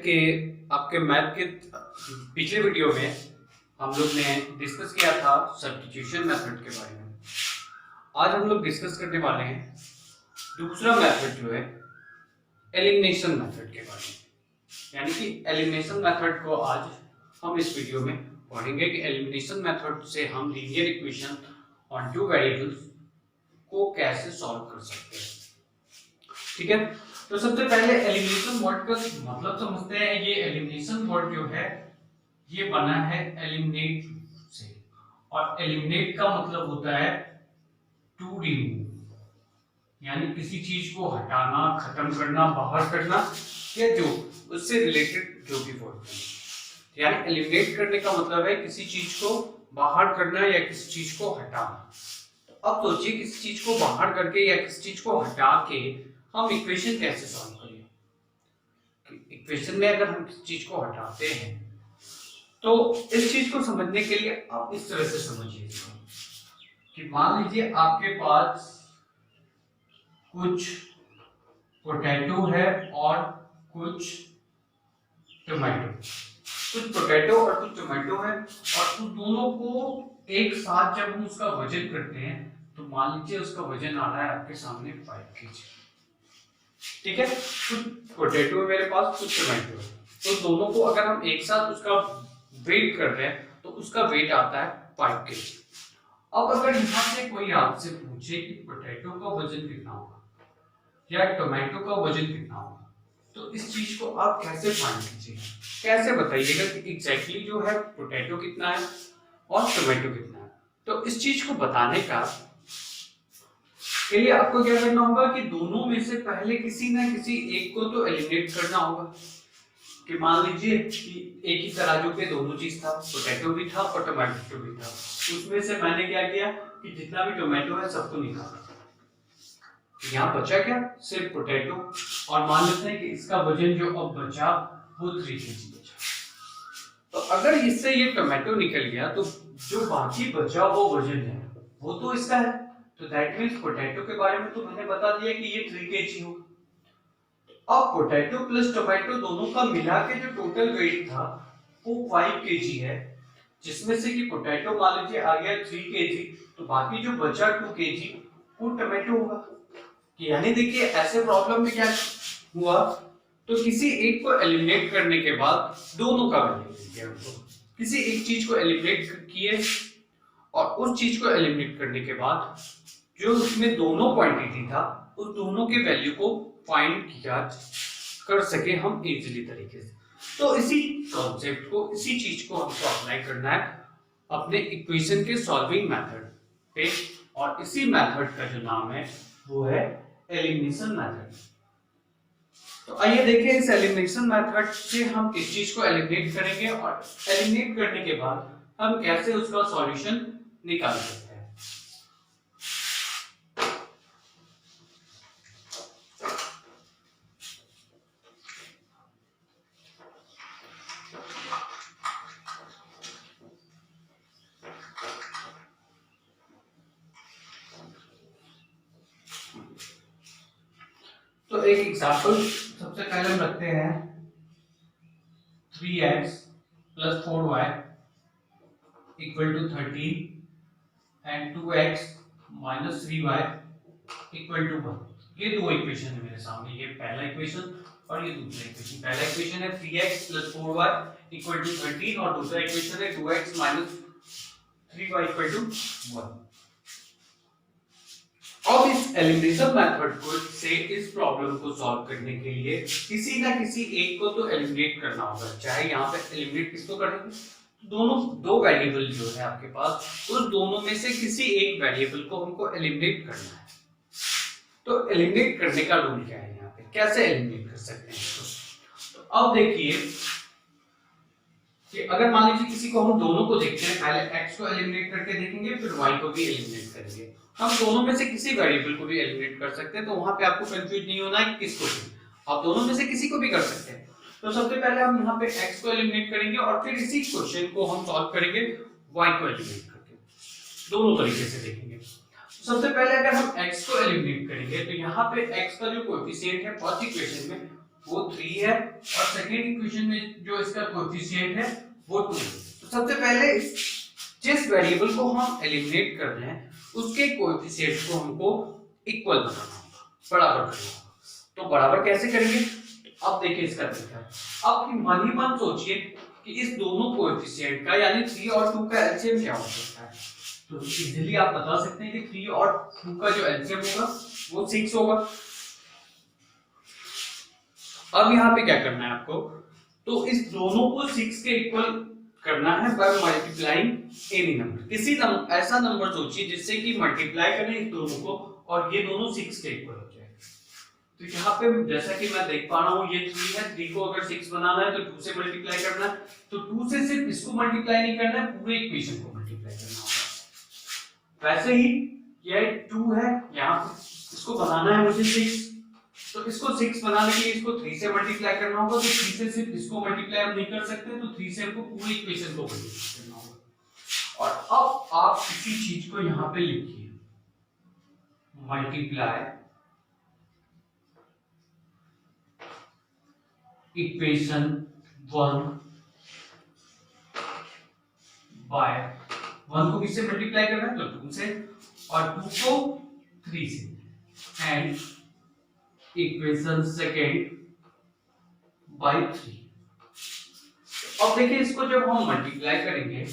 के आपके मैथ के पिछले वीडियो में हम लोग ने डिस्कस किया था सब्स्टिट्यूशन मेथड के बारे में। आज हम लोग डिस्कस करने वाले हैं दूसरा मेथड जो है एलिमिनेशन मेथड के बारे में। यानी कि एलिमिनेशन मेथड को आज हम इस वीडियो में पढ़ेंगे कि एलिमिनेशन मेथड से हम linear equation on two variables को कैसे सॉल्व कर सकते हैं। ठीक है, तो सबसे पहले एलिमिनेशन वर्ड का मतलब समझते हैं। ये एलिमिनेशन वर्ड जो है ये बना है एलिमिनेट से, और एलिमिनेट का मतलब होता है टू रिमूव, यानी किसी चीज को हटाना, खत्म करना, बाहर करना, या जो उससे रिलेटेड जो भी वर्ड है। यानी एलिमिनेट करने का मतलब है किसी चीज को बाहर करना या किसी चीज को हटाना। तो अब सोचिए किसी चीज को बाहर करके या किसी चीज को हटा के हम इक्वेशन कैसे सॉल्व करें। इक्वेशन में अगर हम किसी चीज को हटाते हैं तो इस चीज को समझने के लिए आप इस तरह से समझिए कि मान लीजिए आपके पास कुछ पोटैटो है और कुछ टोमेटो। कुछ पोटैटो और कुछ टोमेटो है, और उन दोनों को एक साथ जब हम उसका वजन करते हैं तो मान लीजिए उसका वजन आ रहा है आपके सामने 5 kg। ठीक है, कुछ पोटैटो है मेरे पास, कुछ टोमेटो है, तो दोनों को अगर हम एक साथ उसका वेट कर रहे हैं तो उसका वेट आता है 5 kg। अब अगर यहाँ से कोई आपसे पूछे कि पोटैटो का वजन कितना होगा या टोमेटो का वजन कितना होगा, तो इस चीज को आप कैसे फाइंड कीजिएगा, कैसे बताइएगा कि एग्जैक्टली जो है पोटैटो कितना है और टोमेटो कितना है। तो इस चीज को बताने का के लिए आपको क्या करना होगा कि दोनों में से पहले किसी ना किसी एक को तो एलिमिनेट करना होगा। कि मान लीजिए कि एक ही तराजू पे दोनों चीज था, पोटैटो भी था और टोमेटो भी था। उसमें से मैंने क्या किया कि जितना भी टोमेटो है सबको निकाला। यहाँ बचा क्या, सिर्फ पोटैटो, और मान लेते हैं कि इसका वजन जो अब बचा वो 3 kg बचा। तो अगर इससे ये टोमेटो निकल गया तो जो बाकी बचा वो वजन है वो तो इसका है। तो दैट मींस पोटैटो के बारे में तो मैंने बता दिया कि ये 3 kg होगा। अब पोटैटो प्लस टोमेटो दोनों का मिला के जो टोटल वेट था वो 5 kg है, जिसमें से कि पोटैटो मान लीजिए आ गया 3 kg, तो बाकी जो बचा 2 kg वो टोमेटो होगा। यानी देखिए ऐसे प्रॉब्लम में क्या हुआ, तो किसी एक को एलिमिनेट करने के बाद दोनों का वैल्यू मिल गया हमको। किसी एक चीज को एलिमिनेट किए और उस चीज को एलिमिनेट करने के बाद जो उसमें दोनों क्वांटिटी था उस दोनों के वैल्यू को फाइंड किया कर सके हम इजीली तरीके से। तो इसी कॉन्सेप्ट को, इसी चीज को हमको अप्लाई करना है अपने इक्वेशन के सॉल्विंग मेथड पे, और इसी मेथड का जो नाम है वो है एलिमिनेशन मेथड। तो आइए देखिए इस एलिमिनेशन मेथड से हम किस चीज को एलिमिनेट करेंगे और एलिमिनेट करने के बाद हम कैसे उसका सॉल्यूशन निकाल सकते हैं। तो एक एग्जांपल सबसे पहले हम रखते हैं 3x plus 4y equal to 13 and 2x minus 3y equal to 1। ये दो इक्वेशन है मेरे सामने, ये पहला इक्वेशन और ये दूसरा इक्वेशन। पहला इक्वेशन है 3x plus 4y equal to 13 और दूसरा इक्वेशन है 2x minus 3y equal to 1। अब इस एलिमिनेशन मेथड को से इस प्रॉब्लम को सॉल्व करने के लिए किसी ना किसी एक को तो एलिमिनेट करना होगा। चाहे यहाँ पे एलिमिनेट किसको करेंगे, दोनों दो वेरिएबल जो है आपके पास, उस दोनों में से किसी एक वेरिएबल को हमको एलिमिनेट करना है। तो एलिमिनेट करने का रूल क्या है, यहाँ पे कैसे एलिमिनेट कर सकते हैं इसको। तो अब देखिए कि अगर मान लीजिए किसी को हम दोनों को देखते हैं, पहले x को एलिमिनेट करके देखेंगे फिर y को भी एलिमिनेट करेंगे। हम दोनों में से किसी वेरिएबल को भी एलिमिनेट कर सकते हैं, तो वहां पे आपको कंफ्यूज नहीं होना है किसको भी, आप दोनों में से किसी को भी कर सकते हैं। तो सबसे पहले हम यहाँ पे x को एलिमिनेट करेंगे और फिर इसी क्वेश्चन को हम सॉल्व करेंगे y को एलिमिनेट करके, दोनों तरीके से देखेंगे। तो सबसे पहले अगर हम x को एलिमिनेट करेंगे तो यहाँ पे x का जो कोएफिशिएंट है फर्स्ट इक्वेशन में वो 3 है और सेकेंड इक्वेशन में जो इसका कोएफिशिएंट है वो 2 है। तो सबसे पहले जिस वेरिएबल को हम एलिमिनेट कर रहे हैं उसके कोएफिशिएंट को हमको इक्वल बनाना होगा, बराबर करना होगा। तो बराबर कैसे करेंगे? अब देखिए इसका तरीका। अब मन ही मन सोचिए कि इस दोनों कोएफिशिएंट का यानी 3 और 2 का एलसीएम क्या हो सकता है। तो इजीली आप बता सकते हैं कि 3 और 2 का जो एलसीएम होगा वो 6 होगा। अब यहाँ पे क्या करना है आपको, तो इस दोनों को 6 के इक्वल करना है बाय मल्टीप्लाइंग एनी नंबर। किसी ऐसा नंबर सोचिए जिससे कि मल्टीप्लाई करें इस दोनों को और ये दोनों 6 के इक्वल हो जाए। तो यहाँ पे जैसा कि मैं देख पा रहा हूँ ये 3 है, 3 को अगर 6 बनाना है तो 2 से मल्टीप्लाई करना है, तो 2 से सिर्फ इसको मल्टीप्लाई नहीं करना है, पूरे इक्वेशन को मल्टीप्लाई करना होगा। वैसे ही ये 2 है, यहाँ पे इसको बनाना है मुझे 6, तो इसको 6 बनाने के लिए इसको 3 से मल्टीप्लाई करना होगा। तो 3 से सिर्फ इसको मल्टीप्लाई हम नहीं कर सकते, तो 3 से हमको पूरी इक्वेशन को मल्टीप्लाई करना होगा। और अब आप किसी चीज को यहाँ पे लिखिए, मल्टीप्लाई इक्वेशन 1 बाय 1 को किससे मल्टीप्लाई करना है, तो 2 से, और 2 को 3 से, एंड इक्वेशन सेकेंड बाय 3। अब देखिए इसको जब हम मल्टीप्लाई करेंगे